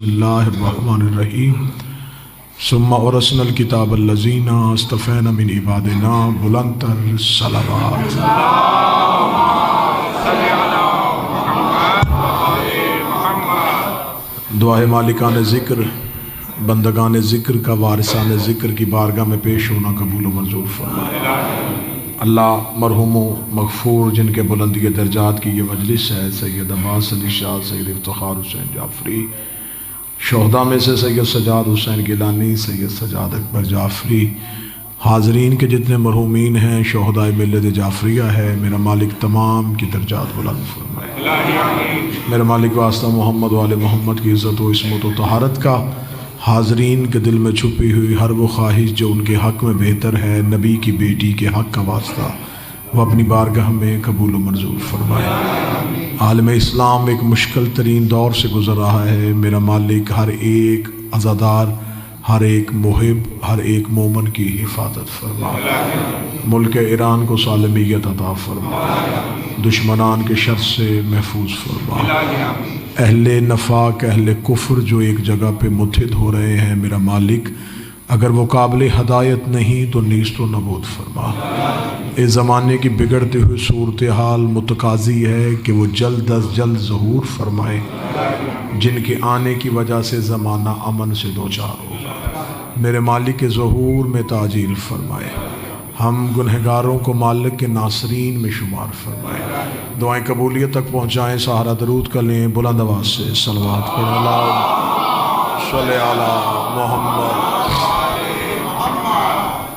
اللہ الرحمن الرحیم ثم اورثنا الکتاب الذین اصطفینا من عبادنا بلند تر صلوات دعائے مالکان ذکر بندگان ذکر کا وارثان ذکر کی بارگاہ میں پیش ہونا قبول و منظور فرمائے۔ اللہ مرحوم و مغفور جن کے بلندی درجات کی یہ مجلس ہے، سید عباس علی شاہ، سید افتخار حسین جعفری، شہداء میں سے سید سجاد حسین گیلانی، سید سجاد اکبر جعفری، حاضرین کے جتنے مرحومین ہیں، شہداء ملت جعفریہ ہے، میرا مالک تمام کی درجات بلند فرمائے۔ میرا مالک واسطہ محمد و آل محمد کی عزت و عصمت و طہارت کا، حاضرین کے دل میں چھپی ہوئی ہر وہ خواہش جو ان کے حق میں بہتر ہے، نبی کی بیٹی کے حق کا واسطہ وہ اپنی بارگاہ میں قبول و منظور فرمائے۔ عالم اسلام ایک مشکل ترین دور سے گزر رہا ہے، میرا مالک ہر ایک عزادار، ہر ایک محب، ہر ایک مومن کی حفاظت فرمائے، ملک ایران کو سالمیت عطا فرمائے، دشمنان کے شر سے محفوظ فرمائے، اہل نفاق اہل کفر جو ایک جگہ پہ متحد ہو رہے ہیں، میرا مالک اگر وہ قابل ہدایت نہیں تو نیست و نابود فرما۔ اس زمانے کی بگڑتے ہوئے صورتحال متقاضی ہے کہ وہ جلد از جلد ظہور فرمائے، جن کے آنے کی وجہ سے زمانہ امن سے دوچار ہوگا، میرے مالک کے ظہور میں تعجیل فرمائے، ہم گنہگاروں کو مالک کے ناصرین میں شمار فرمائے، دعائیں قبولیت تک پہنچائیں، سہارا درود کر لیں، بلند آواز سے صلوات پڑھیں، اللہم صلی علی محمد۔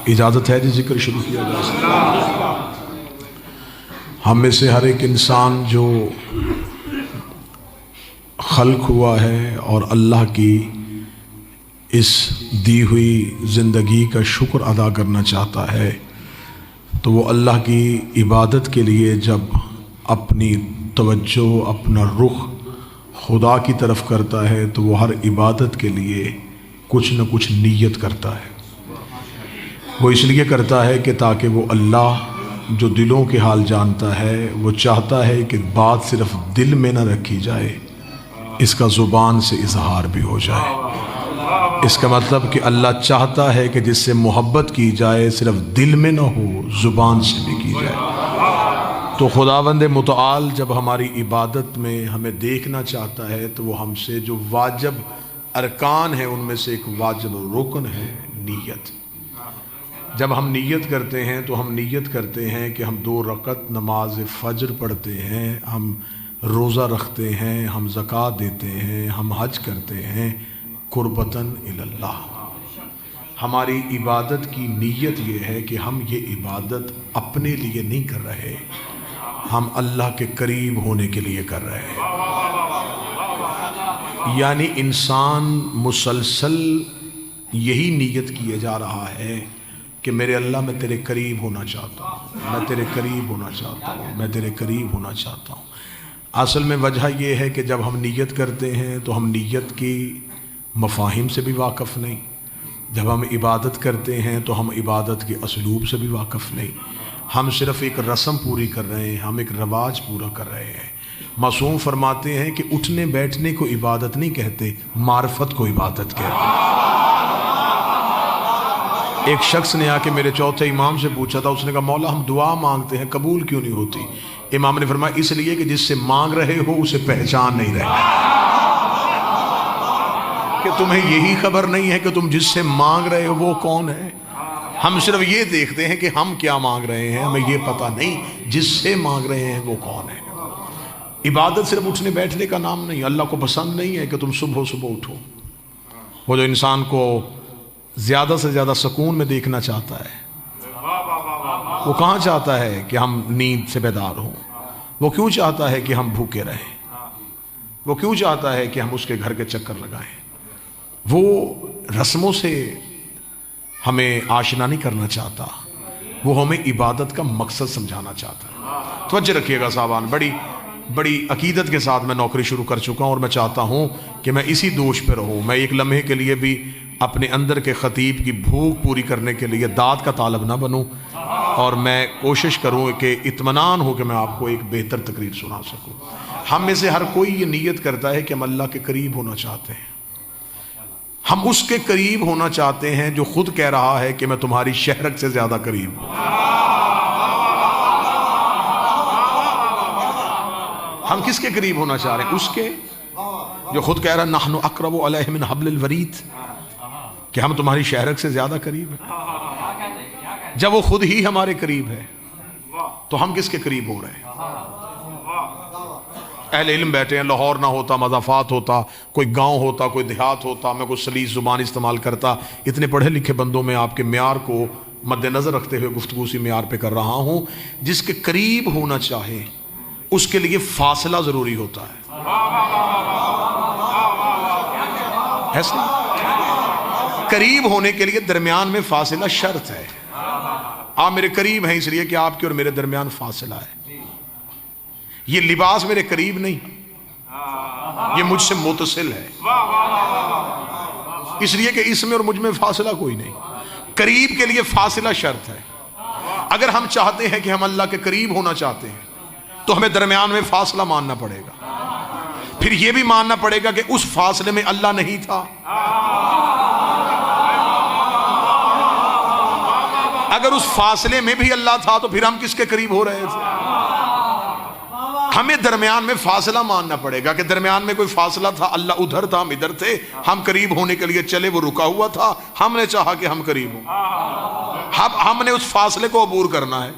اجازت ہے جی ذکر شروع کیا جا سکتا ہے۔ ہم میں سے ہر ایک انسان جو خلق ہوا ہے اور اللہ کی اس دی ہوئی زندگی کا شکر ادا کرنا چاہتا ہے، تو وہ اللہ کی عبادت کے لیے جب اپنی توجہ، اپنا رخ خدا کی طرف کرتا ہے تو وہ ہر عبادت کے لیے کچھ نہ کچھ نیت کرتا ہے۔ وہ اس لیے کرتا ہے کہ تاکہ وہ اللہ جو دلوں کے حال جانتا ہے، وہ چاہتا ہے کہ بات صرف دل میں نہ رکھی جائے، اس کا زبان سے اظہار بھی ہو جائے۔ اس کا مطلب کہ اللہ چاہتا ہے کہ جس سے محبت کی جائے صرف دل میں نہ ہو، زبان سے بھی کی جائے۔ تو خداوند متعال جب ہماری عبادت میں ہمیں دیکھنا چاہتا ہے تو وہ ہم سے جو واجب ارکان ہیں ان میں سے ایک واجب رکن ہے نیت۔ جب ہم نیت کرتے ہیں تو ہم نیت کرتے ہیں کہ ہم 2 رکعت نماز فجر پڑھتے ہیں، ہم روزہ رکھتے ہیں، ہم زکوٰۃ دیتے ہیں، ہم حج کرتے ہیں، قربتاً الی اللہ۔ ہماری عبادت کی نیت یہ ہے کہ ہم یہ عبادت اپنے لیے نہیں کر رہے، ہم اللہ کے قریب ہونے کے لیے کر رہے ہیں۔ یعنی انسان مسلسل یہی نیت کیے جا رہا ہے کہ میرے اللہ میں تیرے قریب ہونا چاہتا ہوں، میں تیرے قریب ہونا چاہتا ہوں، میں تیرے قریب ہونا چاہتا ہوں۔ اصل میں وجہ یہ ہے کہ جب ہم نیت کرتے ہیں تو ہم نیت کی مفاہیم سے بھی واقف نہیں، جب ہم عبادت کرتے ہیں تو ہم عبادت کے اسلوب سے بھی واقف نہیں، ہم صرف ایک رسم پوری کر رہے ہیں، ہم ایک رواج پورا کر رہے ہیں۔ معصوم فرماتے ہیں کہ اٹھنے بیٹھنے کو عبادت نہیں کہتے، معرفت کو عبادت کہتے ہیں۔ ایک شخص نے آ کے میرے چوتھے امام سے پوچھا تھا، اس نے کہا مولا ہم دعا مانگتے ہیں قبول کیوں نہیں ہوتی؟ امام نے فرمایا اس لیے کہ جس سے مانگ رہے ہو اسے پہچان نہیں رہے، کہ تمہیں یہی خبر نہیں ہے کہ تم جس سے مانگ رہے ہو وہ کون ہے۔ ہم صرف یہ دیکھتے ہیں کہ ہم کیا مانگ رہے ہیں، ہمیں یہ پتہ نہیں جس سے مانگ رہے ہیں وہ کون ہے۔ عبادت صرف اٹھنے بیٹھنے کا نام نہیں، اللہ کو پسند نہیں ہے کہ تم صبح اٹھو۔ وہ جو انسان کو زیادہ سے زیادہ سکون میں دیکھنا چاہتا ہے، وہ کہاں چاہتا ہے کہ ہم نیند سے بیدار ہوں؟ وہ کیوں چاہتا ہے کہ ہم بھوکے رہیں؟ وہ کیوں چاہتا ہے کہ ہم اس کے گھر کے چکر لگائیں؟ وہ رسموں سے ہمیں آشنا نہیں کرنا چاہتا، وہ ہمیں عبادت کا مقصد سمجھانا چاہتا ہے۔ توجہ رکھیے گا صاحبان، بڑی عقیدت کے ساتھ میں نوکری شروع کر چکا ہوں اور میں چاہتا ہوں کہ میں اسی دوش پہ رہوں۔ میں ایک لمحے کے لیے بھی اپنے اندر کے خطیب کی بھوک پوری کرنے کے لیے داد کا طالب نہ بنوں، اور میں کوشش کروں کہ اطمینان ہو کہ میں آپ کو ایک بہتر تقریر سنا سکوں۔ ہم میں سے ہر کوئی یہ نیت کرتا ہے کہ ہم اللہ کے قریب ہونا چاہتے ہیں، ہم اس کے قریب ہونا چاہتے ہیں جو خود کہہ رہا ہے کہ میں تمہاری شہرک سے زیادہ قریب ہوں. ہم کس کے قریب ہونا چاہ رہے ہیں؟ اس کے جو خود کہہ رہا ہے نحن اقرب علیہ من حبل الورید، کہ ہم تمہاری شہرک سے زیادہ قریب ہیں. جب وہ خود ہی ہمارے قریب ہے تو ہم کس کے قریب ہو رہے ہیں؟ اہل علم بیٹھے ہیں، لاہور نہ ہوتا، مضافات ہوتا، کوئی گاؤں ہوتا، کوئی دیہات ہوتا، میں کوئی سلیس زبان استعمال کرتا. اتنے پڑھے لکھے بندوں میں آپ کے معیار کو مد نظر رکھتے ہوئے گفتگو اسی معیار پہ کر رہا ہوں. جس کے قریب ہونا چاہے اس کے لیے فاصلہ ضروری ہوتا ہے. ایسا قریب ہونے کے لیے درمیان میں فاصلہ شرط ہے. آپ میرے قریب ہیں اس لیے کہ آپ کے اور میرے درمیان فاصلہ ہے. یہ لباس میرے قریب نہیں، یہ مجھ سے متصل ہے، اس لیے کہ اس میں اور مجھ میں فاصلہ کوئی نہیں. قریب کے لیے فاصلہ شرط ہے. اگر ہم چاہتے ہیں کہ ہم اللہ کے قریب ہونا چاہتے ہیں تو ہمیں درمیان میں فاصلہ ماننا پڑے گا. پھر یہ بھی ماننا پڑے گا کہ اس فاصلے میں اللہ نہیں تھا. اگر اس فاصلے میں بھی اللہ تھا تو پھر ہم کس کے قریب ہو رہے تھے؟ ہمیں درمیان میں فاصلہ ماننا پڑے گا کہ درمیان میں کوئی فاصلہ تھا، اللہ ادھر تھا، ہم ادھر تھے. ہم قریب ہونے کے لیے چلے، وہ رکا ہوا تھا، ہم نے چاہا کہ ہم قریب ہوں. اب ہم نے اس فاصلے کو عبور کرنا ہے.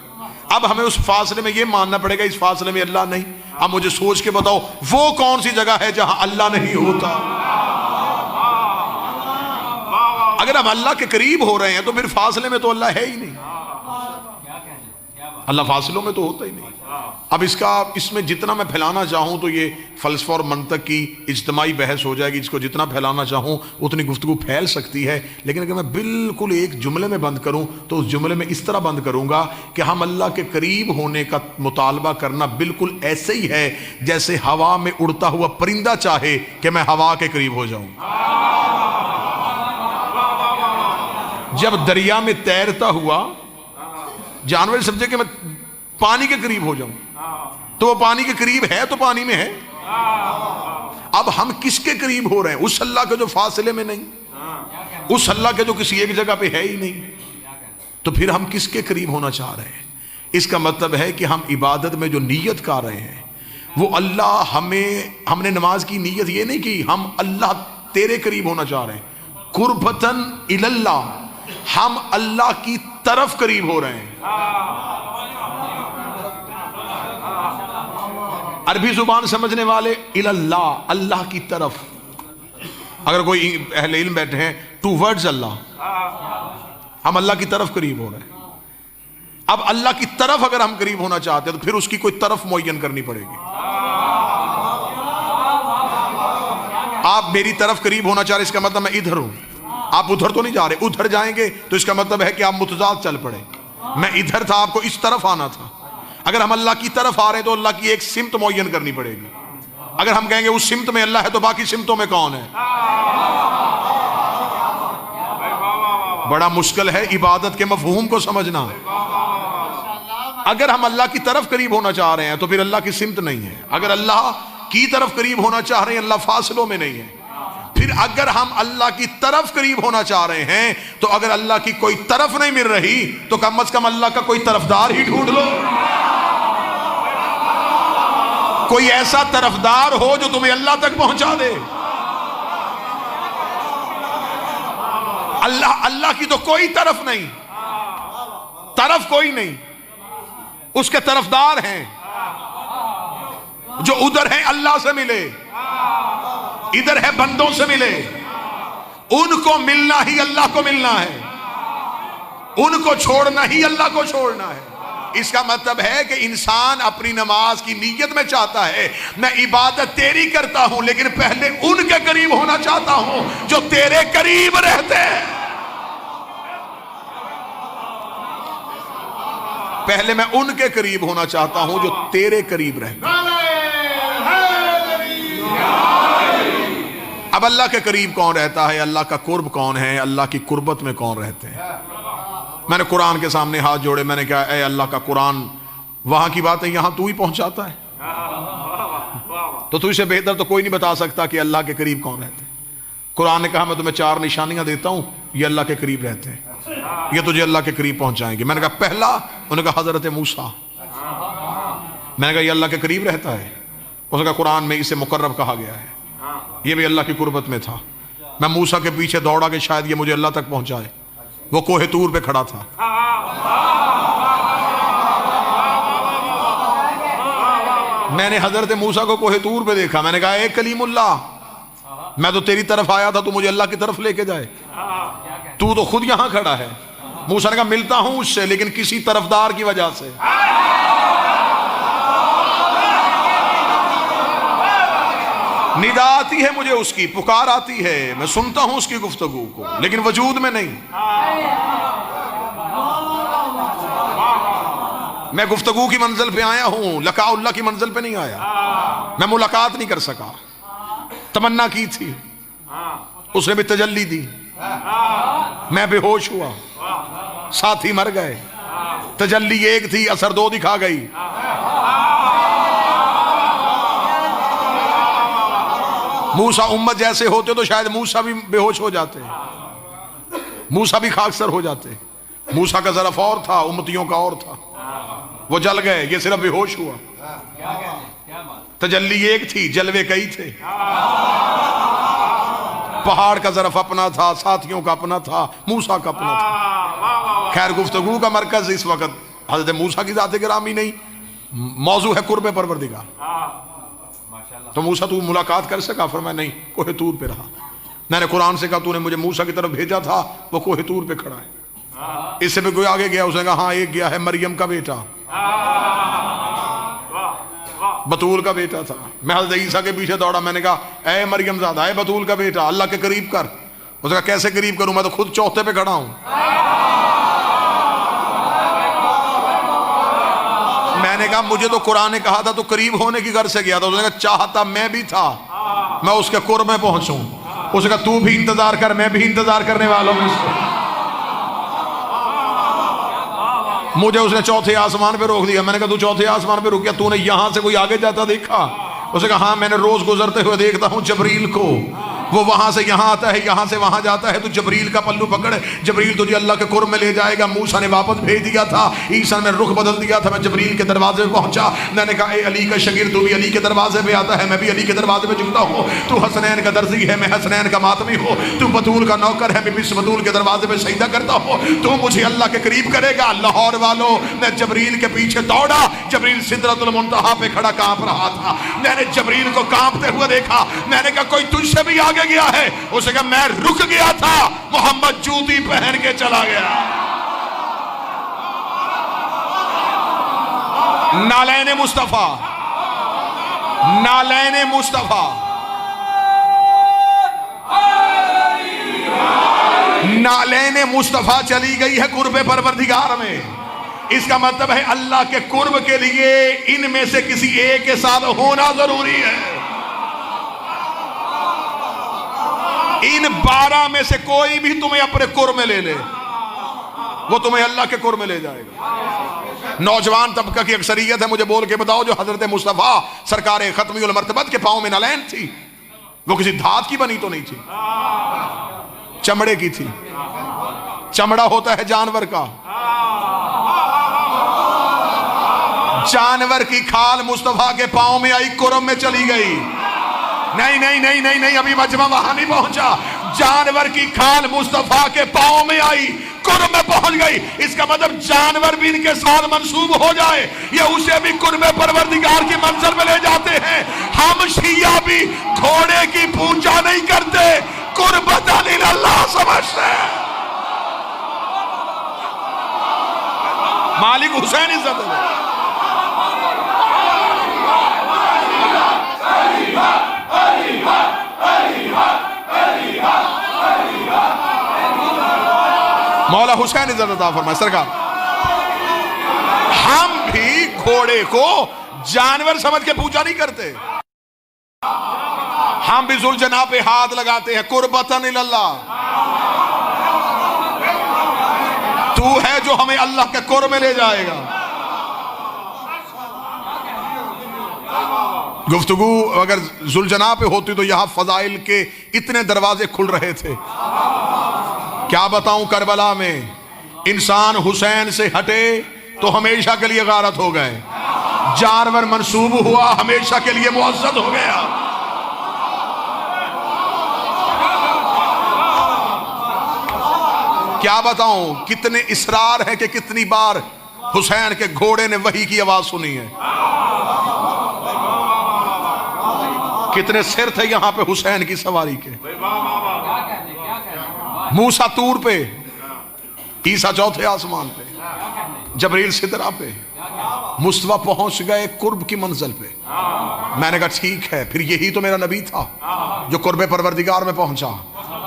اب ہمیں اس فاصلے میں یہ ماننا پڑے گا اس فاصلے میں اللہ نہیں. اب مجھے سوچ کے بتاؤ وہ کون سی جگہ ہے جہاں اللہ نہیں ہوتا؟ اگر ہم اللہ کے قریب ہو رہے ہیں تو پھر فاصلے میں تو اللہ ہے ہی نہیں. اللہ فاصلوں میں تو ہوتا ہی نہیں. اب اس میں جتنا میں پھیلانا چاہوں تو یہ فلسفہ اور منطق کی اجتماعی بحث ہو جائے گی. اس کو جتنا پھیلانا چاہوں اتنی گفتگو پھیل سکتی ہے. لیکن اگر میں بالکل ایک جملے میں بند کروں تو اس جملے میں اس طرح بند کروں گا کہ ہم اللہ کے قریب ہونے کا مطالبہ کرنا بالکل ایسے ہی ہے جیسے ہوا میں اڑتا ہوا پرندہ چاہے کہ میں ہوا کے قریب ہو جاؤں. جب دریا میں تیرتا ہوا جانور سمجھے کہ میں پانی کے قریب ہو جاؤں تو وہ پانی کے قریب ہے تو پانی میں ہے. اب ہم کس کے قریب ہو رہے ہیں؟ اس اللہ کے جو فاصلے میں نہیں، اس اللہ کے جو کسی ایک جگہ پہ ہے ہی نہیں. تو پھر ہم کس کے قریب ہونا چاہ رہے ہیں؟ اس کا مطلب ہے کہ ہم عبادت میں جو نیت کر رہے ہیں وہ اللہ ہم نے نماز کی نیت یہ نہیں کی ہم اللہ تیرے قریب ہونا چاہ رہے ہیں. قربتاً الی اللہ، ہم اللہ کی طرف قریب ہو رہے ہیں. عربی زبان سمجھنے والے الی اللہ، اللہ کی طرف. اگر کوئی اہل علم بیٹھے ہیں ٹوورڈز اللہ، ہم اللہ کی طرف قریب ہو رہے ہیں. اب اللہ کی طرف اگر ہم قریب ہونا چاہتے ہیں تو پھر اس کی کوئی طرف معین کرنی پڑے گی. آپ میری طرف قریب ہونا چاہ رہے اس کا مطلب میں ادھر ہوں، آپ ادھر تو نہیں جا رہے. ادھر جائیں گے تو اس کا مطلب ہے کہ آپ متضاد چل پڑے. میں ادھر تھا، آپ کو اس طرف آنا تھا. اگر ہم اللہ کی طرف آ رہے ہیں تو اللہ کی ایک سمت معین کرنی پڑے گی. اگر ہم کہیں گے اس سمت میں اللہ ہے تو باقی سمتوں میں کون ہے؟ بڑا مشکل ہے عبادت کے مفہوم کو سمجھنا. اگر ہم اللہ کی طرف قریب ہونا چاہ رہے ہیں تو پھر اللہ کی سمت نہیں ہے. اگر اللہ کی طرف قریب ہونا چاہ رہے ہیں اللہ فاصلوں میں نہیں ہے. پھر اگر ہم اللہ کی طرف قریب ہونا چاہ رہے ہیں تو اگر اللہ کی کوئی طرف نہیں مل رہی تو کم از کم اللہ کا کوئی طرفدار ہی ڈھونڈ لو. کوئی ایسا طرفدار ہو جو تمہیں اللہ تک پہنچا دے. اللہ کی تو کوئی طرف نہیں، طرف کوئی نہیں. اس کے طرفدار ہیں جو ادھر ہیں اللہ سے ملے، ادھر ہے بندوں سے ملے. ان کو ملنا ہی اللہ کو ملنا ہے، ان کو چھوڑنا ہی اللہ کو چھوڑنا ہے. اس کا مطلب ہے کہ انسان اپنی نماز کی نیت میں چاہتا ہے میں عبادت تیری کرتا ہوں لیکن پہلے ان کے قریب ہونا چاہتا ہوں جو تیرے قریب رہتے ہیں. پہلے میں ان کے قریب ہونا چاہتا ہوں جو تیرے قریب رہتے ہیں. اب اللہ کے قریب کون رہتا ہے؟ اللہ کا قرب کون ہے؟ اللہ کی قربت میں کون رہتے ہیں؟ میں نے قرآن کے سامنے ہاتھ جوڑے، میں نے کہا اے اللہ کا قرآن، وہاں کی باتیں یہاں تو ہی پہنچاتا ہے تو تجھ سے بہتر تو کوئی نہیں بتا سکتا کہ اللہ کے قریب کون رہتے ہیں. قرآن نے کہا میں تمہیں 4 نشانیاں دیتا ہوں، یہ اللہ کے قریب رہتے ہیں، یہ تجھے اللہ کے قریب پہنچائیں گے۔ میں نے کہا پہلا، انہوں نے کہا حضرت موسیٰ۔ میں نے کہا یہ اللہ کے قریب رہتا ہے؟ اس نے کہا قرآن میں اسے مقرب کہا گیا ہے، یہ بھی اللہ کی قربت میں تھا۔ میں موسیٰ کے پیچھے دوڑا کہ شاید یہ مجھے اللہ تک پہنچائے، وہ کوہ طور پہ کھڑا تھا۔ میں نے حضرت موسیٰ کو کوہ طور پہ دیکھا، میں نے کہا اے کلیم اللہ، میں تو تیری طرف آیا تھا، تو مجھے اللہ کی طرف لے کے جائے، تو خود یہاں کھڑا ہے۔ موسیٰ نے کہا ملتا ہوں اس سے، لیکن کسی طرفدار کی وجہ سے۔ ندا آتی ہے مجھے اس کی، پکار آتی ہے، میں سنتا ہوں اس کی گفتگو کو، لیکن وجود میں نہیں۔ میں گفتگو کی منزل پہ آیا ہوں، لقاء اللہ کی منزل پہ نہیں آیا۔ میں ملاقات نہیں کر سکا، تمنا کی تھی، اس نے بھی تجلی دی، میں بے ہوش ہوا، ساتھی مر گئے۔ تجلی 1 تھی، اثر 2 دکھا گئی۔ موسیٰ امت جیسے ہوتے تو شاید موسیٰ بھی بے ہوش ہو جاتے، موسیٰ بھی خاکسر ہو جاتے۔ موسیٰ کا ظرف اور تھا، امتیوں کا اور تھا، وہ جل گئے، یہ صرف بے ہوش ہوا۔ تجلی 1 تھی، جلوے کئی تھے۔ پہاڑ کا ظرف اپنا تھا، ساتھیوں کا اپنا تھا، موسیٰ کا اپنا تھا۔ خیر گفتگو کا مرکز اس وقت حضرت موسیٰ کی ذات گرامی نہیں، موضوع ہے قرب پروردگار۔ تو موسیٰ تو ملاقات کر سکا؟ فرمایا نہیں، کوہ طور پہ رہا۔ میں نے قرآن سے کہا تو نے مجھے موسیٰ کی طرف بھیجا تھا، وہ کوہ طور پہ کھڑا ہے۔ اس سے بھی کوئی آگے گیا، اس نے کہا ہاں ایک گیا ہے، مریم کا بیٹا، بطول کا بیٹا تھا۔ میں حضرت عیسیٰ کے پیچھے دوڑا، میں نے کہا اے مریم زادہ، اے بطول کا بیٹا، اللہ کے قریب کر۔ اس نے کہا کیسے قریب کروں، میں تو خود چوتھے پہ کھڑا ہوں۔ میں نے کہا مجھے تو قرآن نے کہا تھا تو قریب ہونے کی غرض سے گیا تھا۔ اس نے کہا چاہتا میں بھی تھا میں اس کے قرب میں پہنچوں۔ اس نے کہا تو بھی انتظار کر، میں بھی انتظار کرنے والوں میں سے۔ مجھے اس نے چوتھے آسمان پہ روک دیا۔ میں نے کہا تو چوتھے آسمان پہ رک گیا، تو نے یہاں سے کوئی آگے جاتا دیکھا؟ اس نے کہا ہاں میں نے روز گزرتے ہوئے دیکھتا ہوں جبریل کو، وہ وہاں سے یہاں آتا ہے، یہاں سے وہاں جاتا ہے، تو جبریل کا پلو پکڑ، جبریل تجھے اللہ کے قرب میں لے جائے گا۔ موسیٰ نے واپس بھیج دیا تھا، عیسیٰ نے رخ بدل دیا تھا، میں جبریل کے دروازے پہ پہنچا۔ میں نے کہا اے علی کا شاگرد، تو بھی علی کے دروازے پہ آتا ہے، میں بھی علی کے دروازے پہ جھکتا ہوں۔ تو حسنین کا درزی ہے، میں حسنین کا ماتمی ہوں۔ تو بطول کا نوکر ہے، میں بھی بطول کے دروازے پہ سجدہ کرتا ہوں۔ تو مجھے اللہ کے قریب کرے گا۔ لاہور والوں، میں جبریل کے پیچھے دوڑا، جبریل سدرۃ المنتہا پہ کھڑا کانپ رہا تھا۔ میں نے جبریل کو کانپتے ہوئے دیکھا، میں نے کہا کوئی تجھ سے بھی آگے گیا ہے؟ اس نے کہا میں رک گیا تھا، محمد جوتی پہن کے چلا گیا۔ نالین مصطفیٰ، نالین مصطفیٰ، نالین مصطفیٰ چلی گئی ہے قرب پروردگار میں۔ اس کا مطلب ہے اللہ کے قرب کے لیے ان میں سے کسی ایک کے ساتھ ہونا ضروری ہے۔ ان 12 میں سے کوئی بھی تمہیں اپنے قرب میں لے لے، وہ تمہیں اللہ کے قرب میں لے جائے گا۔ نوجوان طبقہ کی اکثریت ہے، مجھے بول کے بتاؤ جو حضرت مصطفیٰ سرکار ختمی المرتبت کے پاؤں میں نالین تھی، وہ کسی دھات کی بنی تو نہیں تھی، چمڑے کی تھی۔ چمڑا ہوتا ہے جانور کا، جانور کی کھال مصطفیٰ کے پاؤں میں آئی، قرب میں چلی گئی۔ نہیں نہیں نہیں نہیں نہیں، ابھی مجمع وہاں نہیں پہنچا۔ جانور کی کھال مصطفیٰ کے پاؤں میں آئی، قرب میں پہنچ گئی۔ اس کا مطلب جانور بھی ان کے ساتھ منسوب ہو جائے، یہ اسے بھی قرب پروردگار کی منزل میں لے جاتے ہیں۔ ہم شیعہ بھی گھوڑے کی پوجا نہیں کرتے، قربتاً اللہ سمجھتے ہیں۔ مالک حسین عزت ہے۔ مولا حسین عزت عطا فرمائے سرکار۔ ہم بھی گھوڑے کو جانور سمجھ کے پوجا نہیں کرتے، ہم بھی ذوالجناح پہ ہاتھ لگاتے ہیں قربتاً اللہ۔ تو ہے جو ہمیں اللہ کے قرب میں لے جائے گا۔ گفتگو اگر ذوالجناح پہ ہوتی تو یہاں فضائل کے اتنے دروازے کھل رہے تھے. کیا بتاؤں، کربلا میں انسان حسین سے ہٹے تو ہمیشہ کے لیے غارت ہو گئے، جانور منسوب ہوا ہمیشہ کے لیے معزز ہو گیا. کیا بتاؤں کتنے اصرار ہے کہ کتنی بار حسین کے گھوڑے نے وحی کی آواز سنی ہے. کتنے سر تھے یہاں پہ حسین کی سواری کے. موسیٰ طور پہ، عیسیٰ چوتھے آسمان پہ، جبریل سدرہ پہ، مصطفیٰ پہنچ گئے قرب کی منزل پہ. میں نے کہا ٹھیک ہے، پھر یہی تو میرا نبی تھا جو قرب پروردگار میں پہنچا.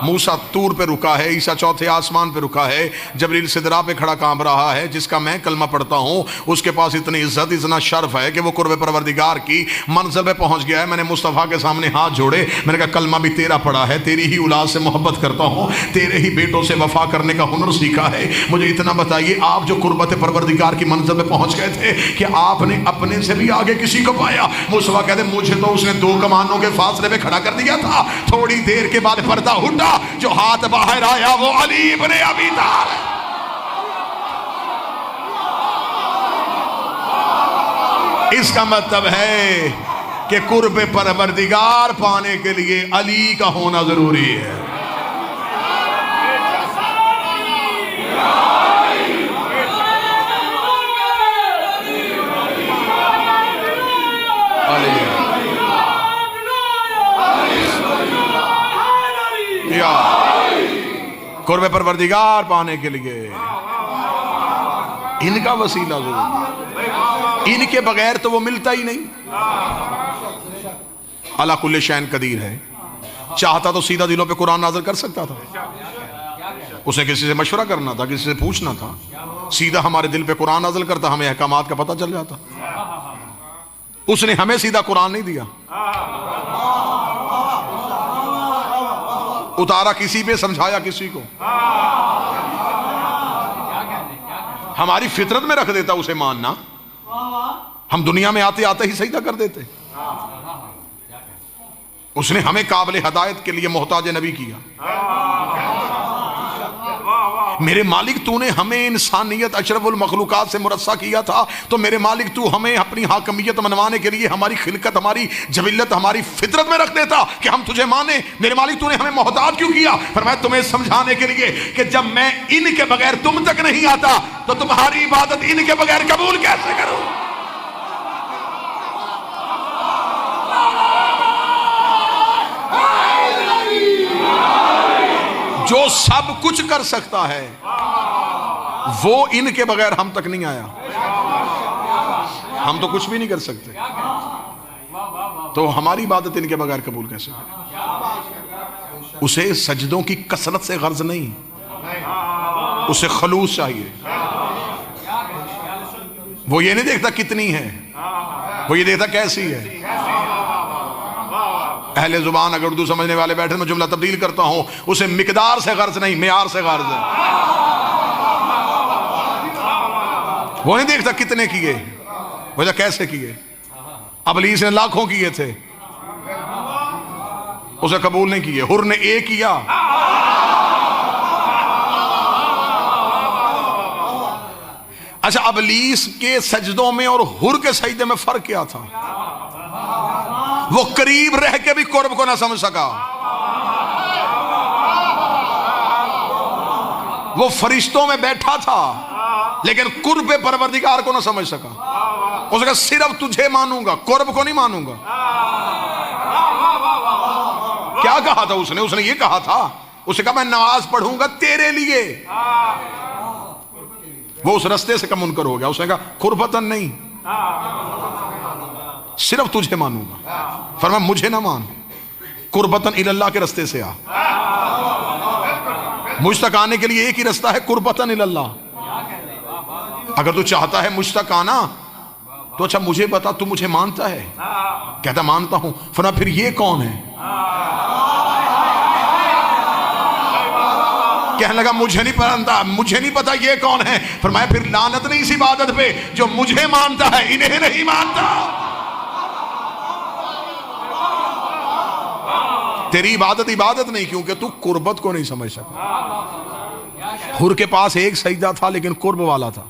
موسیٰ طور پہ رکا ہے، عیسیٰ چوتھے آسمان پہ رکا ہے، جبریل سدرہ پہ کھڑا کانپ رہا ہے. جس کا میں کلمہ پڑھتا ہوں اس کے پاس اتنی عزت، اتنا شرف ہے کہ وہ قرب پروردگار کی منزل پہ پہنچ گیا ہے. میں نے مصطفیٰ کے سامنے ہاتھ جوڑے، میں نے کہا کلمہ بھی تیرا پڑھا ہے، تیری ہی اولاد سے محبت کرتا ہوں، تیرے ہی بیٹوں سے وفا کرنے کا ہنر سیکھا ہے. مجھے اتنا بتائیے، آپ جو قربت پروردگار کی منزل پہ پہنچ گئے تھے، کہ آپ نے اپنے سے بھی آگے کسی کو پایا؟ مصطفیٰ کہتے مجھے تو اس نے 2 کمانوں کے فاصلے پہ کھڑا کر دیا تھا. تھوڑی دیر کے بعد پردہ ہٹا، جو ہاتھ باہر آیا وہ علی ابن ابی طالب. اس کا مطلب ہے کہ قرب پروردگار پانے کے لیے علی کا ہونا ضروری ہے. قرب پروردگار پانے کے لیے ان کا وسیلہ ضروری ہے، ان کے بغیر تو وہ ملتا ہی نہیں. اللہ کل شین قدیر ہے، چاہتا تو سیدھا دلوں پہ قرآن نازل کر سکتا تھا. اسے کسی سے مشورہ کرنا تھا، کسی سے پوچھنا تھا، سیدھا ہمارے دل پہ قرآن نازل کرتا، ہمیں احکامات کا پتہ چل جاتا. اس نے ہمیں سیدھا قرآن نہیں دیا، اتارا کسی پہ، سمجھایا کسی کو. ہماری فطرت میں رکھ دیتا اسے ماننا، ہم دنیا میں آتے آتے ہی سجدہ کر دیتے. اس نے ہمیں قابل ہدایت کے لیے محتاج نبی کیا. میرے مالک تو نے ہمیں انسانیت اشرف المخلوقات سے مرصع کیا تھا، تو میرے مالک تو ہمیں اپنی حاکمیت منوانے کے لیے ہماری خلقت، ہماری جبلت، ہماری فطرت میں رکھ دیتا کہ ہم تجھے مانیں. میرے مالک تو نے ہمیں محتاج کیوں کیا؟ فرمایا تمہیں سمجھانے کے لیے کہ جب میں ان کے بغیر تم تک نہیں آتا تو تمہاری عبادت ان کے بغیر قبول کیسے کروں؟ جو سب کچھ کر سکتا ہے وہ ان کے بغیر ہم تک نہیں آیا. ہم تو کچھ بھی نہیں کر سکتے، تو ہماری عبادت ان کے بغیر قبول کیسے کریں؟ اسے سجدوں کی کثرت سے غرض نہیں، اسے خلوص چاہیے. وہ یہ نہیں دیکھتا کتنی ہے، وہ یہ دیکھتا کیسی ہے. اہل زبان اگر اردو سمجھنے والے بیٹھے، میں جملہ تبدیل کرتا ہوں، اسے مقدار سے غرض نہیں، معیار سے غرض ہے. وہ نہیں دیکھتا کتنے کیے، وہ دیکھتا کیسے کیے. ابلیس نے لاکھوں کیے تھے، اسے قبول نہیں کیے. حر نے ایک کیا. اچھا، ابلیس کے سجدوں میں اور حر کے سجدے میں فرق کیا تھا؟ وہ قریب رہ کے بھی قرب کو نہ سمجھ سکا. وہ فرشتوں میں بیٹھا تھا لیکن قرب پروردگار کو نہ سمجھ سکا. اس نے کہا صرف تجھے مانوں گا، قرب کو نہیں مانوں گا. کیا کہا تھا اس نے یہ کہا تھا، اس نے کہا میں نماز پڑھوں گا تیرے لیے. وہ اس رستے سے کا منکر ہو گیا. اس نے کہا قربتاً نہیں، صرف تجھے مانوں گا. فرمایا مجھے نہ مان، قربتاً اللہ کے رستے سے آ. مجھ تک آنے کے لیے ایک ہی رستہ ہے، قربتاً اللہ. اگر تو چاہتا ہے مجھ تک آنا تو اچھا مجھے بتا، تو مجھے مانتا ہے؟ کہتا مانتا ہوں. فرمایا پھر یہ کون ہے؟ کہنے لگا مجھے نہیں پتا یہ کون ہے. فرمایا پھر لعنت نہیں اس عبادت پہ جو مجھے مانتا ہے انہیں نہیں مانتا. تیری عبادت عبادت نہیں، کیونکہ تو قربت کو نہیں سمجھ سکا۔ حر کے پاس ایک سجدہ تھا لیکن قرب والا تھا،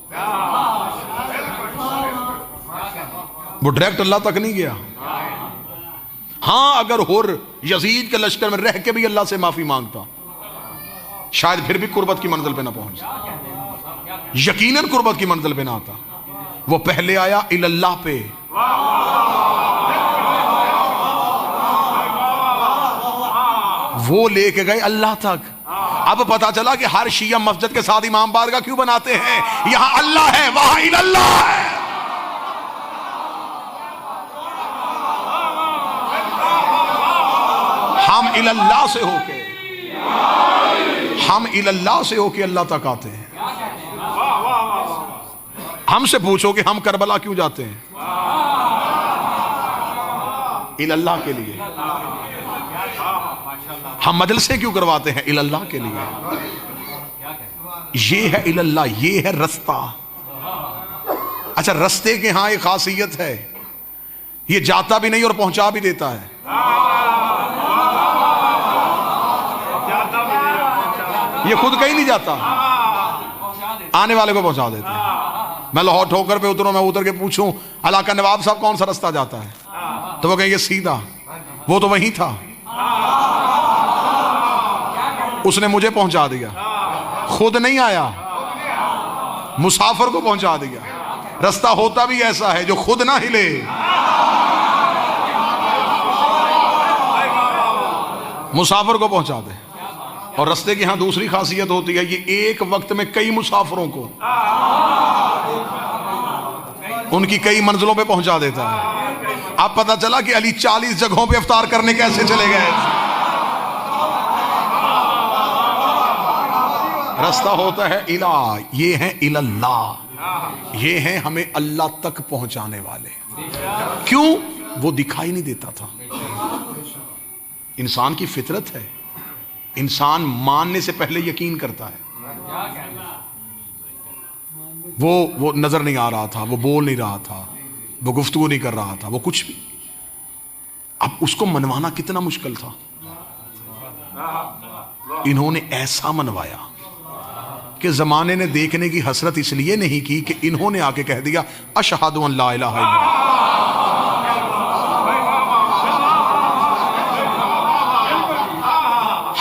وہ ڈائریکٹ اللہ تک نہیں گیا۔ ہاں اگر حر یزید کے لشکر میں رہ کے بھی اللہ سے معافی مانگتا شاید پھر بھی قربت کی منزل پہ نہ پہنچتا، یقیناً قربت کی منزل پہ نہ آتا۔ وہ پہلے آیا اللہ پہ، وہ لے کے گئے اللہ تک۔ اب پتا چلا کہ ہر شیعہ مسجد کے ساتھ امام بارگاہ کیوں بناتے ہیں؟ یہاں اللہ ہے وہاں اللہ ہے۔ ہم اللہ سے ہو کے اللہ تک آتے ہیں۔ ہم سے پوچھو کہ ہم کربلا کیوں جاتے ہیں؟ اللہ کے لیے۔ ہم مجلسیں کیوں کرواتے ہیں؟ اللہ کے لیے۔ یہ ہے اللہ، یہ ہے رستہ۔ اچھا، رستے کے ہاں ایک خاصیت ہے، یہ جاتا بھی نہیں اور پہنچا بھی دیتا ہے۔ یہ خود کہیں نہیں جاتا، آنے والے کو پہنچا دیتے ہیں۔ میں لاہور ٹھوکر پہ اتروں، میں اتر کے پوچھوں علاقہ نواب صاحب کون سا رستہ جاتا ہے، تو وہ کہیں گے سیدھا، وہ تو وہیں تھا، اس نے مجھے پہنچا دیا، خود نہیں آیا، مسافر کو پہنچا دیا۔ رستہ ہوتا بھی ایسا ہے جو خود نہ ہلے، مسافر کو پہنچا دے۔ اور رستے کی ہاں دوسری خاصیت ہوتی ہے، یہ ایک وقت میں کئی مسافروں کو ان کی کئی منزلوں پہ پہنچا دیتا ہے۔ اب پتا چلا کہ علی 40 جگہوں پہ افطار کرنے کیسے چلے گئے۔ رستہ ہوتا ہے الہ، یہ ہے اللہ، یہ ہیں ہمیں اللہ تک پہنچانے والے۔ کیوں؟ وہ دکھائی نہیں دیتا تھا۔ انسان کی فطرت ہے، انسان ماننے سے پہلے یقین کرتا ہے۔ وہ نظر نہیں آ رہا تھا، وہ بول نہیں رہا تھا، وہ گفتگو نہیں کر رہا تھا، وہ کچھ بھی۔ اب اس کو منوانا کتنا مشکل تھا۔ انہوں نے ایسا منوایا کہ زمانے نے دیکھنے کی حسرت اس لیے نہیں کی کہ انہوں نے آ کے کہہ دیا اشہد ان لا الہ الا اللہ۔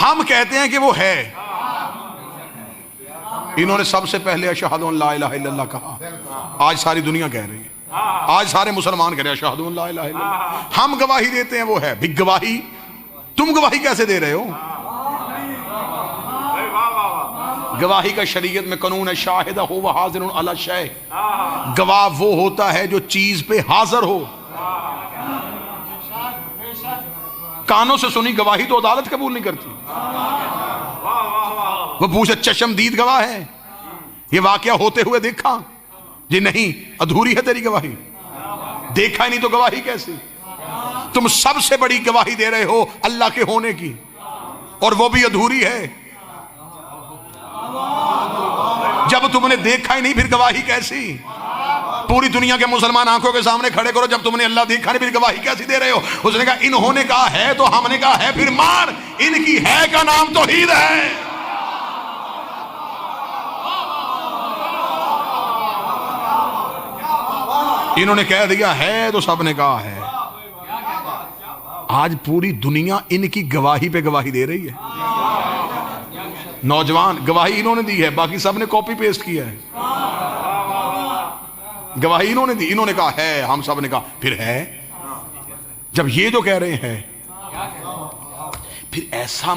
ہم کہتے ہیں کہ وہ ہے، انہوں نے سب سے پہلے اشہد ان لا الہ الا اللہ کہا۔ آج ساری دنیا کہہ رہی ہے، آج سارے مسلمان کہہ رہے ہیں اشہد ان لا الہ الا اللہ۔ ہم گواہی دیتے ہیں وہ ہے بھی، گواہی تم گواہی کیسے دے رہے ہو؟ گواہی کا شریعت میں قانون ہے شاہد ہو وہ حاضر علی شیء، گواہ وہ ہوتا ہے جو چیز پہ حاضر ہو۔ کانوں سے سنی گواہی تو عدالت قبول نہیں کرتی۔ وہ پوچھے چشم دید گواہ ہے، یہ واقعہ ہوتے ہوئے دیکھا؟ جی نہیں، ادھوری ہے تیری گواہی، دیکھا ہی نہیں تو گواہی کیسی؟ تم سب سے بڑی گواہی دے رہے ہو اللہ کے ہونے کی، اور وہ بھی ادھوری ہے۔ جب تم نے دیکھا ہی نہیں پھر گواہی کیسی؟ پوری دنیا کے مسلمان آنکھوں کے سامنے کھڑے کرو، جب تم نے اللہ دیکھا نہیں پھر گواہی کیسی دے رہے ہو؟ اس نے کہا انہوں نے کہا ہے تو ہم نے کہا ہے، پھر مان، ان کی ہے کا نام توحید ہے۔ انہوں نے کہہ دیا ہے تو سب نے کہا ہے۔ آج پوری دنیا ان کی گواہی پہ گواہی دے رہی ہے۔ نوجوان گواہی انہوں نے دی ہے، باقی سب نے کاپی پیسٹ کیا ہے۔ گواہی انہوں نے دی، انہوں نے کہا ہے، ہم سب نے کہا پھر ہے۔ جب یہ جو کہہ رہے ہیں، پھر ایسا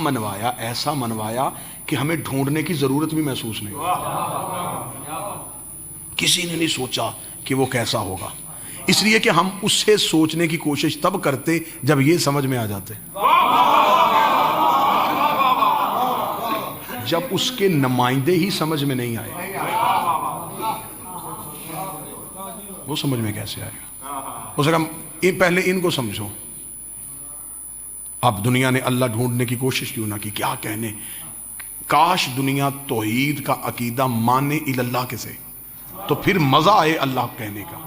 منوایا کہ ہمیں ڈھونڈنے کی ضرورت بھی محسوس نہیں ہوئی۔ کسی نے نہیں سوچا کہ وہ کیسا ہوگا، اس لیے کہ ہم اس سے سوچنے کی کوشش تب کرتے جب یہ سمجھ میں آ جاتے۔ جب اس کے نمائندے ہی سمجھ میں نہیں آئے، وہ سمجھ میں کیسے آئے گا؟ اس نے کہا پہلے ان کو سمجھو۔ اب دنیا نے اللہ ڈھونڈنے کی کوشش کیوں نہ کی؟ کیا کہنے، کاش دنیا توحید کا عقیدہ مانے اللہ کے سے، تو پھر مزہ آئے اللہ کہنے کا۔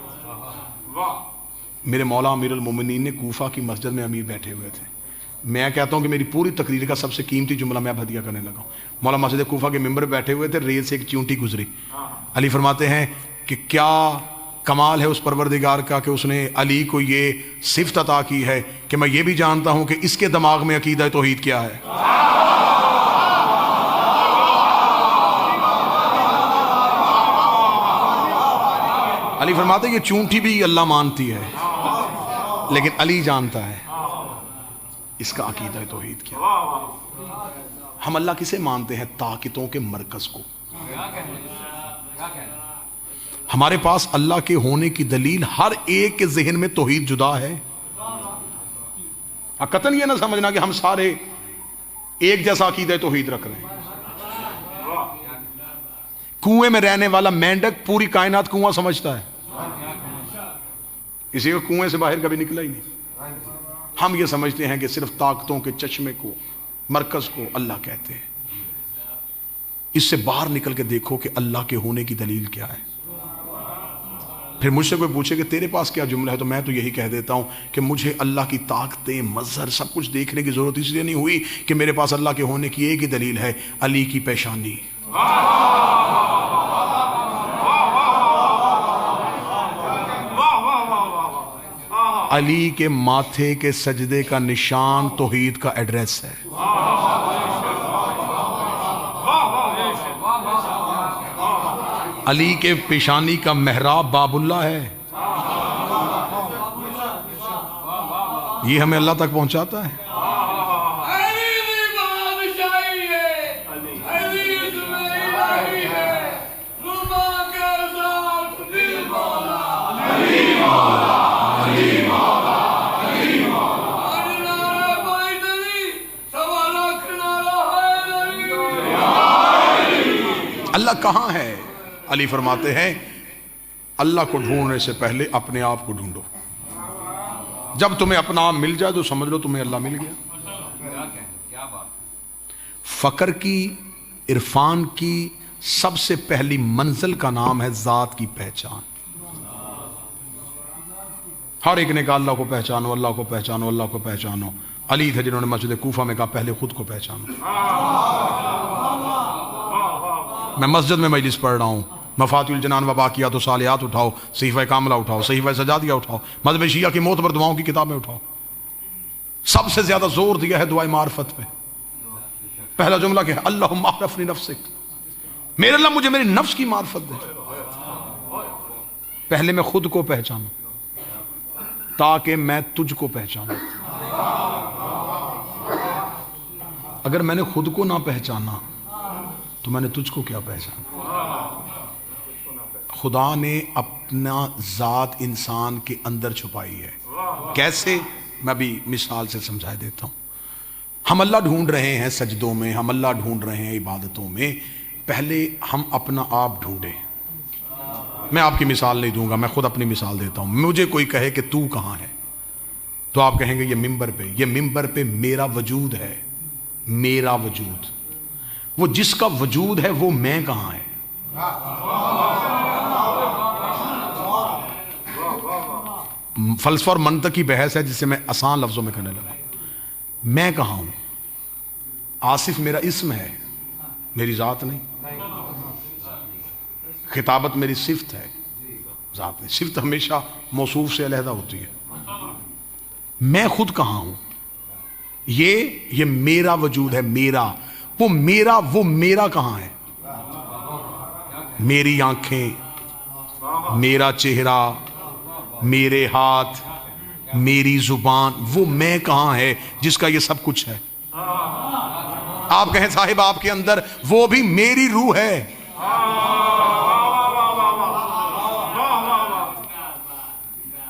میرے مولا امیر المومنین نے کوفہ کی مسجد میں امیر بیٹھے ہوئے تھے، میں کہتا ہوں کہ میری پوری تقریر کا سب سے قیمتی جملہ میں اب ہدیہ کرنے لگا ہوں. مولا مسجد کوفہ کے ممبر پہ بیٹھے ہوئے تھے, ریل سے ایک چیونٹی گزری. علی فرماتے ہیں کہ کیا کمال ہے اس پروردگار کا کہ اس نے علی کو یہ صفت عطا کی ہے کہ میں یہ بھی جانتا ہوں کہ اس کے دماغ میں عقیدہ توحید کیا ہے. علی فرماتے ہیں یہ چونٹی بھی اللہ مانتی ہے, لیکن علی جانتا ہے اس کا عقیدہ توحید کیا. ہم اللہ کسے مانتے ہیں؟ طاقتوں کے مرکز کو. ہمارے پاس اللہ کے ہونے کی دلیل ہر ایک کے ذہن میں توحید جدا ہے. قطعاً یہ نہ سمجھنا کہ ہم سارے ایک جیسا عقیدہ توحید رکھ رہے ہیں. کنویں میں رہنے والا مینڈک پوری کائنات کنواں سمجھتا ہے, اسی کو کنویں سے باہر کبھی نکلا ہی نہیں. ہم یہ سمجھتے ہیں کہ صرف طاقتوں کے چشمے کو, مرکز کو اللہ کہتے ہیں. اس سے باہر نکل کے دیکھو کہ اللہ کے ہونے کی دلیل کیا ہے. پھر مجھ سے کوئی پوچھے کہ تیرے پاس کیا جملہ ہے, تو میں تو یہی کہہ دیتا ہوں کہ مجھے اللہ کی طاقتیں, مظہر, سب کچھ دیکھنے کی ضرورت اس لیے نہیں ہوئی کہ میرے پاس اللہ کے ہونے کی ایک ہی دلیل ہے, علی کی پیشانی. علی کے ماتھے کے سجدے کا نشان توحید کا ایڈریس ہے. علی کے پیشانی کا محراب باب اللہ ہے. یہ ہمیں اللہ تک پہنچاتا ہے. اللہ کہاں ہے؟ علی فرماتے ہیں اللہ کو ڈھونڈنے سے پہلے اپنے آپ کو ڈھونڈو. جب تمہیں اپنا آپ مل جائے تو سمجھ لو تمہیں اللہ مل گیا. فقر کی, عرفان کی سب سے پہلی منزل کا نام ہے ذات کی پہچان. ہر ایک نے کہا اللہ کو پہچانو, اللہ کو پہچانو, اللہ کو پہچانو. علی تھے جنہوں نے مسجد کوفہ میں کہا پہلے خود کو پہچانو. میں مسجد میں مجلس پڑھ رہا ہوں, مفاتیح الجنان و باقیات و صالحات اٹھاؤ, صحیفہ کاملہ اٹھاؤ, صحیفہ سجادیہ اٹھاؤ, مذہب شیعہ کی معتبر دعاؤں کی کتابیں اٹھاؤ. سب سے زیادہ زور دیا ہے دعائے معرفت پہ. پہلا جملہ کہ اللہم اعرفنی نفسک, میرے اللہ مجھے میری نفس کی معرفت دے. پہلے میں خود کو پہچانوں تاکہ میں تجھ کو پہچانوں. اگر میں نے خود کو نہ پہچانا تو میں نے تجھ کو کیا پہچانا. خدا نے اپنا ذات انسان کے اندر چھپائی ہے. کیسے؟ میں بھی مثال سے سمجھا دیتا ہوں. ہم اللہ ڈھونڈ رہے ہیں سجدوں میں, ہم اللہ ڈھونڈ رہے ہیں عبادتوں میں. پہلے ہم اپنا آپ ڈھونڈیں. میں آپ کی مثال نہیں دوں گا, میں خود اپنی مثال دیتا ہوں. مجھے کوئی کہے کہ تو کہاں ہے, تو آپ کہیں گے یہ ممبر پہ. یہ ممبر پہ میرا وجود ہے, میرا وجود. وہ جس کا وجود ہے وہ میں کہاں ہے؟ فلسفہ اور منطق کی بحث ہے جسے میں آسان لفظوں میں کرنے لگا. میں کہاں ہوں؟ آصف میرا اسم ہے, میری ذات نہیں. خطابت میری صفت ہے, ذات نہیں. صفت ہمیشہ موصوف سے علیحدہ ہوتی ہے. میں خود کہاں ہوں؟ یہ میرا وجود ہے, میرا. وہ میرا کہاں ہے؟ میری آنکھیں, میرا چہرہ, میرے ہاتھ, میری زبان, وہ میں کہاں ہے جس کا یہ سب کچھ ہے؟ آپ کہیں صاحب آپ کے اندر وہ بھی میری روح ہے.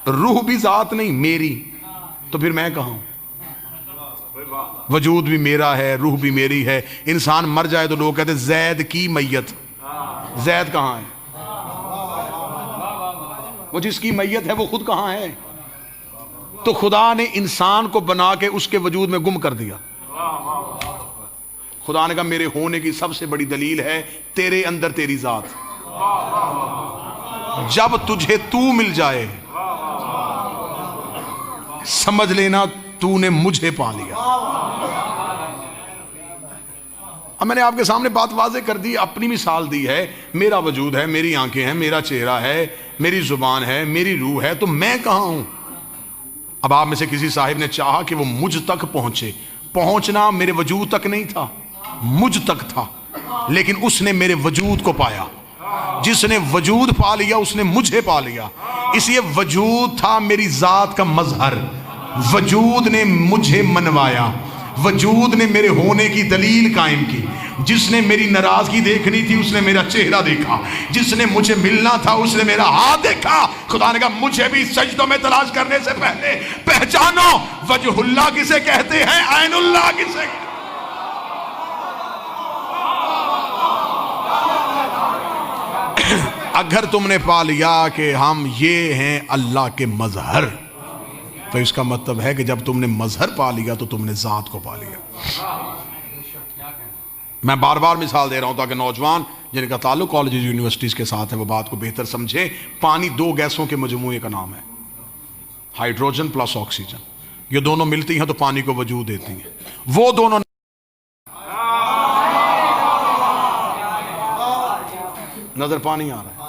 روح بھی ذات نہیں, میری. تو پھر میں کہاں ہوں؟ وجود بھی میرا ہے, روح بھی میری ہے. انسان مر جائے تو لوگ کہتے ہیں زید کی میت. زید کہاں ہے؟ وہ جس کی میت ہے وہ خود کہاں ہے؟ تو خدا نے انسان کو بنا کے اس کے وجود میں گم کر دیا. خدا نے کہا میرے ہونے کی سب سے بڑی دلیل ہے تیرے اندر تیری ذات. جب تجھے تو مل جائے سمجھ لینا تو نے مجھے پا لیا۔ اب میں نے آپ کے سامنے بات واضح کر دی، اپنی مثال دی ہے، میرا وجود ہے، میری آنکھیں ہیں، میرا چہرہ ہے، میری زبان ہے، میری روح ہے، تو میں کہاں ہوں؟ اب آپ میں سے کسی صاحب نے چاہا کہ وہ مجھ تک پہنچے، پہنچنا میرے وجود تک نہیں تھا، مجھ تک تھا، لیکن اس نے میرے وجود کو پایا۔ جس نے وجود پا لیا اس نے مجھے پا لیا۔ اس لیے وجود تھا میری ذات کا مظہر، وجود نے مجھے منوایا، وجود نے میرے ہونے کی دلیل قائم کی۔ جس نے میری ناراضگی دیکھنی تھی اس نے میرا چہرہ دیکھا، جس نے مجھے ملنا تھا اس نے میرا ہاتھ دیکھا۔ خدا نے کہا مجھے بھی سجدوں میں تلاش کرنے سے پہلے پہچانو وجہ اللہ کسے کہتے ہیں، عین اللہ کسے کہتے ہیں۔ اگر تم نے پا لیا کہ ہم یہ ہیں اللہ کے مظہر، تو اس کا مطلب ہے کہ جب تم نے مظہر پا لیا تو تم نے ذات کو پا لیا۔ میں بار بار مثال دے رہا ہوں تاکہ نوجوان جن کا تعلق کالجز یونیورسٹیز کے ساتھ ہے وہ بات کو بہتر سمجھیں۔ پانی دو گیسوں کے مجموعے کا نام ہے، ہائیڈروجن پلس آکسیجن۔ یہ دونوں ملتی ہیں تو پانی کو وجود دیتی ہیں۔ وہ دونوں نظر پانی آ رہا ہے۔